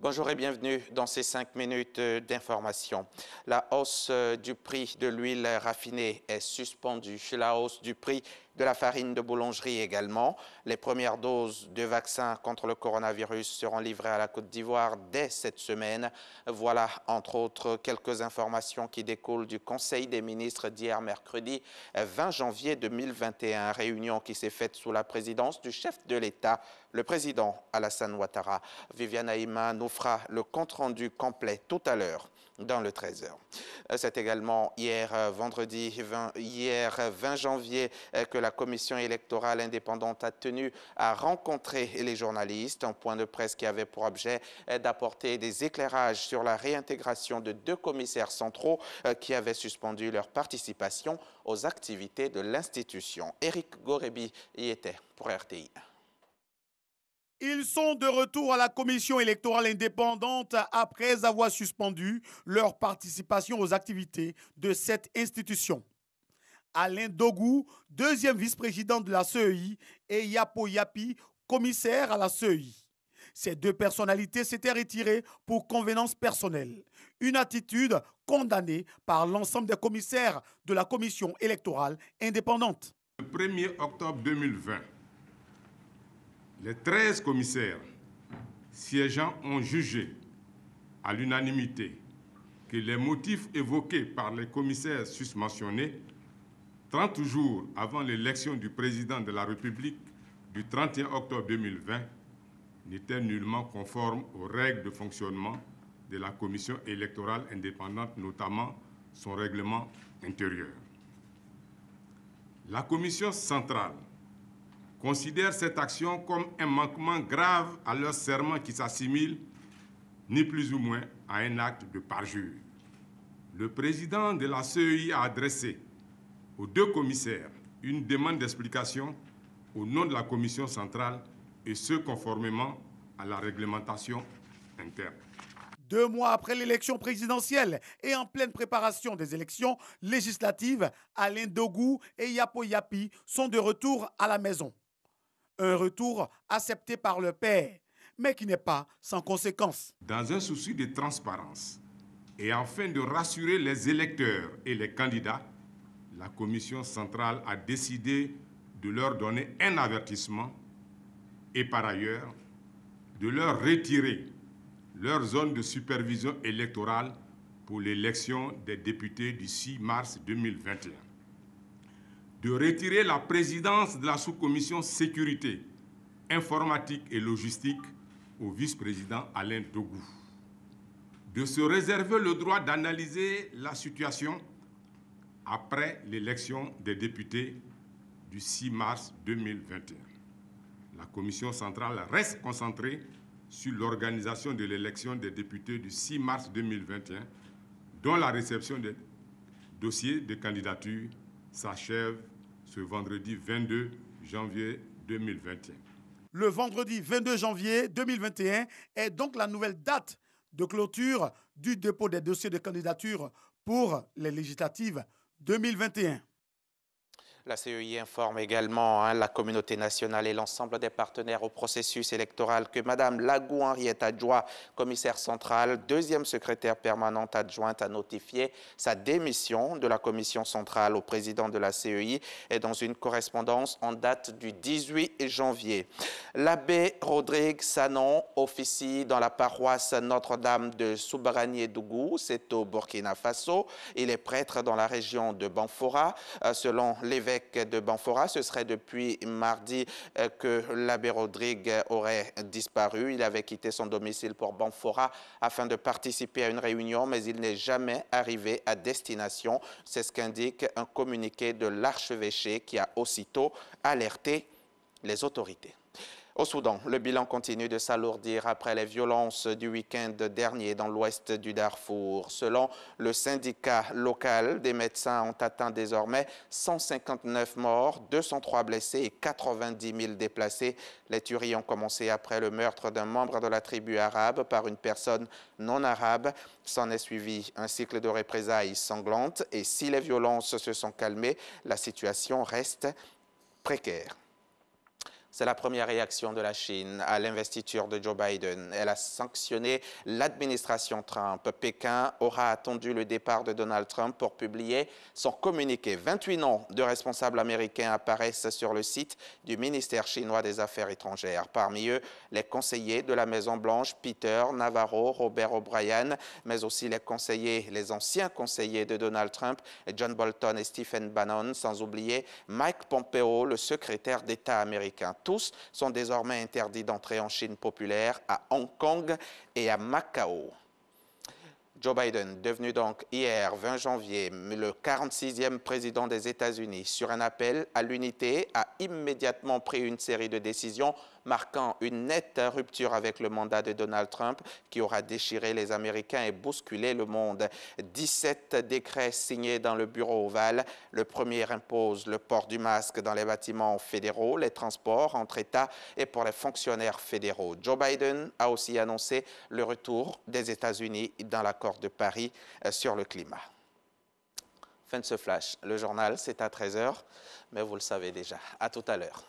Bonjour et bienvenue dans ces 5 minutes d'information. La hausse du prix de l'huile raffinée est suspendue. La hausse du prix de la farine de boulangerie également. Les premières doses de vaccins contre le coronavirus seront livrées à la Côte d'Ivoire dès cette semaine. Voilà, entre autres, quelques informations qui découlent du Conseil des ministres d'hier mercredi 20 janvier 2021. Réunion qui s'est faite sous la présidence du chef de l'État, le président Alassane Ouattara. Viviane Aïma nous fera le compte-rendu complet tout à l'heure dans le 13h. C'est également hier 20 janvier que la commission électorale indépendante a tenu à rencontrer les journalistes. Un point de presse qui avait pour objet d'apporter des éclairages sur la réintégration de 2 commissaires centraux qui avaient suspendu leur participation aux activités de l'institution. Éric Gorebi y était pour RTI. Ils sont de retour à la commission électorale indépendante après avoir suspendu leur participation aux activités de cette institution. Alain Dogou, deuxième vice-président de la CEI, et Yapo Yapi, commissaire à la CEI. Ces 2 personnalités s'étaient retirées pour convenance personnelle. Une attitude condamnée par l'ensemble des commissaires de la commission électorale indépendante. Le 1er octobre 2020, les 13 commissaires siégeants ont jugé à l'unanimité que les motifs évoqués par les commissaires susmentionnés 30 jours avant l'élection du président de la République du 31 octobre 2020 n'étaient nullement conformes aux règles de fonctionnement de la commission électorale indépendante, notamment son règlement intérieur. La commission centrale considère cette action comme un manquement grave à leur serment qui s'assimile, ni plus ou moins, à un acte de parjure. Le président de la CEI a adressé aux 2 commissaires une demande d'explication au nom de la commission centrale, et ce conformément à la réglementation interne. 2 mois après l'élection présidentielle et en pleine préparation des élections législatives, Alain Dogou et Yapo Yapi sont de retour à la maison. Un retour accepté par le père, mais qui n'est pas sans conséquences. Dans un souci de transparence et afin de rassurer les électeurs et les candidats, la commission centrale a décidé de leur donner un avertissement et par ailleurs de leur retirer leur zone de supervision électorale pour l'élection des députés du 6 mars 2021. De retirer la présidence de la sous-commission sécurité, informatique et logistique au vice-président Alain Dogou. De se réserver le droit d'analyser la situation après l'élection des députés du 6 mars 2021. La commission centrale reste concentrée sur l'organisation de l'élection des députés du 6 mars 2021, dont la réception des dossiers de candidature s'achève ce vendredi 22 janvier 2021. Le vendredi 22 janvier 2021 est donc la nouvelle date de clôture du dépôt des dossiers de candidature pour les législatives 2021. La CEI informe également la communauté nationale et l'ensemble des partenaires au processus électoral que Mme Lagou Henriette Adjoa, commissaire centrale, 2e secrétaire permanente adjointe, a notifié sa démission de la commission centrale au président de la CEI et dans une correspondance en date du 18 janvier. L'abbé Rodrigue Sanon officie dans la paroisse Notre-Dame de Soubaragné-Dougou, c'est au Burkina Faso. Il est prêtre dans la région de Banfora. Selon l'évêque de Banfora, ce serait depuis mardi que l'abbé Rodrigue aurait disparu. Il avait quitté son domicile pour Banfora afin de participer à une réunion, mais il n'est jamais arrivé à destination. C'est ce qu'indique un communiqué de l'archevêché qui a aussitôt alerté les autorités. Au Soudan, le bilan continue de s'alourdir après les violences du week-end dernier dans l'ouest du Darfour. Selon le syndicat local, des médecins ont atteint désormais 159 morts, 203 blessés et 90 000 déplacés. Les tueries ont commencé après le meurtre d'un membre de la tribu arabe par une personne non arabe. S'en est suivi un cycle de représailles sanglantes et si les violences se sont calmées, la situation reste précaire. C'est la première réaction de la Chine à l'investiture de Joe Biden. Elle a sanctionné l'administration Trump. Pékin aura attendu le départ de Donald Trump pour publier son communiqué. 28 noms de responsables américains apparaissent sur le site du ministère chinois des Affaires étrangères. Parmi eux, les conseillers de la Maison-Blanche, Peter Navarro, Robert O'Brien, mais aussi les anciens conseillers de Donald Trump, John Bolton et Stephen Bannon, sans oublier Mike Pompeo, le secrétaire d'État américain. Tous sont désormais interdits d'entrer en Chine populaire, à Hong Kong et à Macao. Joe Biden, devenu donc hier, 20 janvier, le 46e président des États-Unis, sur un appel à l'unité, a immédiatement pris une série de décisions marquant une nette rupture avec le mandat de Donald Trump qui aura déchiré les Américains et bousculé le monde. 17 décrets signés dans le bureau ovale. Le premier impose le port du masque dans les bâtiments fédéraux, les transports entre États et pour les fonctionnaires fédéraux. Joe Biden a aussi annoncé le retour des États-Unis dans l'accord de Paris sur le climat. Fin de ce flash. Le journal, c'est à 13 h, mais vous le savez déjà. À tout à l'heure.